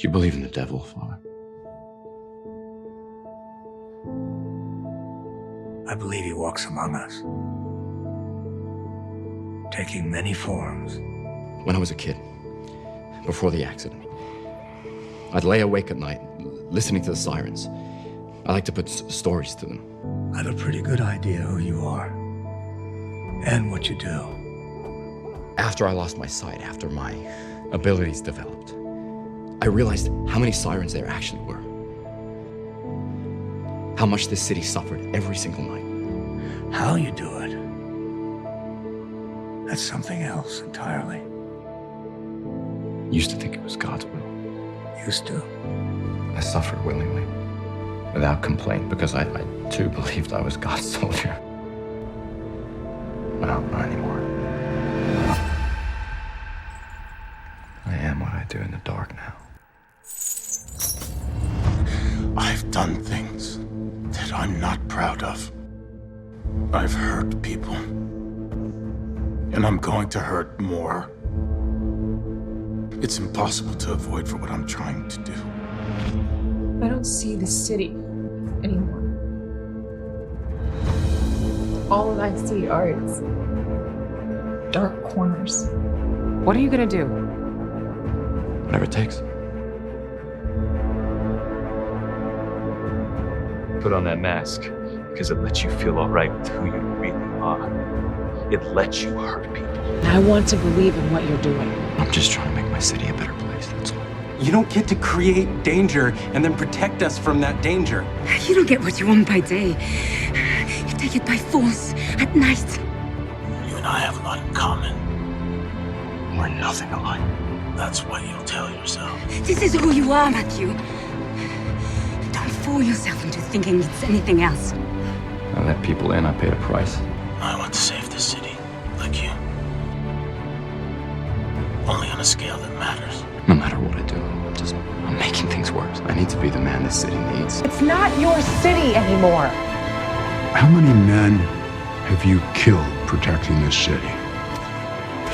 you believe in the devil, Father? I believe he walks among us, taking many forms. When I was a kid, before the accident, I'd lay awake at night, listening to the sirens. I like to put stories to them. I have a pretty good idea who you are and what you do. After I lost my sight, after my abilities developed, I realized how many sirens there actually were. How much this city suffered every single night. How you do it, that's something else entirely. Used to think it was God's will. Used to. I suffered willingly, without complaint, because I too believed I was God's soldier. Well, not anymore. I am what I do in the dark now. I've done things that I'm not proud of. I've hurt people. And I'm going to hurt more. It's impossible to avoid for what I'm trying to do. I don't see the city anymore. All that I see are its dark corners. What are you gonna do? Whatever it takes. Put on that mask because it lets you feel all right with who you really are. It lets you hurt people. And I want to believe in what you're doing. I'm just trying to make my city a better place, that's all. You don't get to create danger and then protect us from that danger. You don't get what you want by day. You take it by force at night. You and I have a lot in common. We're nothing alike. That's what you'll tell yourself. This is who you are, Matthew. Don't fool yourself into thinking it's anything else. I let people in, I paid a price. I want to save this city, like you. Only on a scale that matters. No matter what I do, I'm making things worse. I need to be the man this city needs. It's not your city anymore. How many men have you killed protecting this city?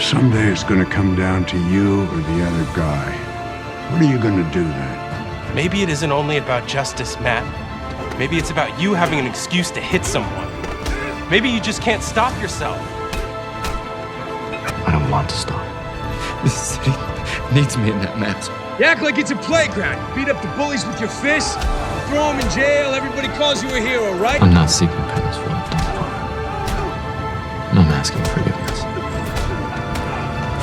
Someday it's going to come down to you or the other guy. What are you going to do then? Maybe it isn't only about justice, Matt. Maybe it's about you having an excuse to hit someone. Maybe you just can't stop yourself. I don't want to stop. This city needs me in that mess. You act like it's a playground. You beat up the bullies with your fists, you throw them in jail, everybody calls you a hero, right? I'm not seeking penance for what I've done, Father. And I'm asking forgiveness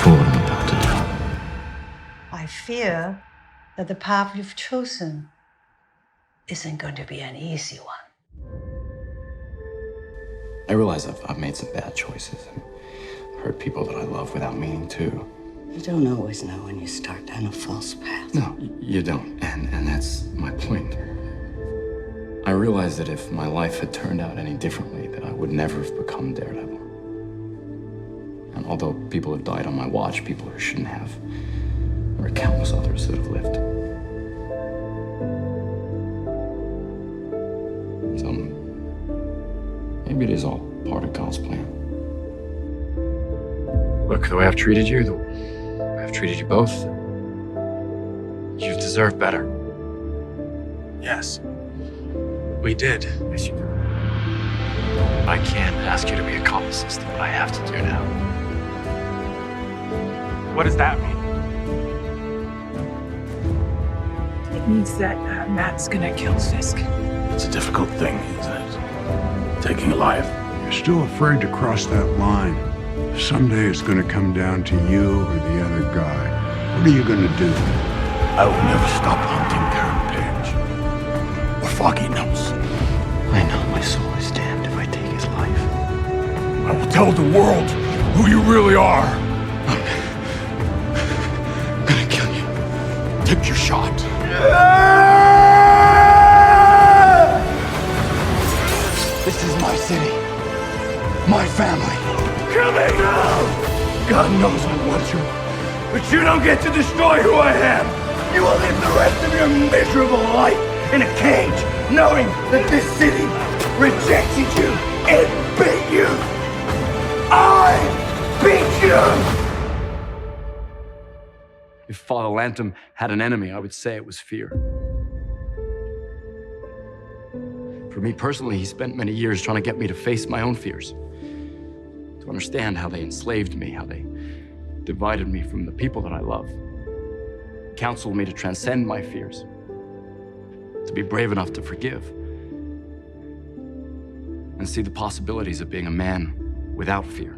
for what I'm about to do. I fear that the path you've chosen isn't going to be an easy one. I realize I've made some bad choices and hurt people that I love without meaning to. You don't always know when you start down a false path. No, you don't. And that's my point. I realized that if my life had turned out any differently, that I would never have become Daredevil. And although people have died on my watch, people who shouldn't have, there are countless others that have lived. So maybe it is all part of God's plan. Look, the way I've treated you, the way I've treated you both, you've deserved better. Yes. We did. Yes, you do. I can't ask you to be accomplices to what I have to do now. What does that mean? It means that Matt's gonna kill Fisk. It's a difficult thing, isn't it? Taking a life. You're still afraid to cross that line. Someday it's going to come down to you or the other guy. What are you going to do? I will never stop hunting Karen Page. Or Foggy Nose. I know my soul is damned if I take his life. I will tell the world who you really are. I'm gonna kill you. Take your shot. This is my city. My family. Kill me now! God knows I want you. But you don't get to destroy who I am. You will live the rest of your miserable life in a cage, knowing that this city rejected you and beat you. I beat you! If Father Lantom had an enemy, I would say it was fear. For me personally, he spent many years trying to get me to face my own fears, to understand how they enslaved me, how they divided me from the people that I love. He counseled me to transcend my fears, to be brave enough to forgive, and see the possibilities of being a man without fear.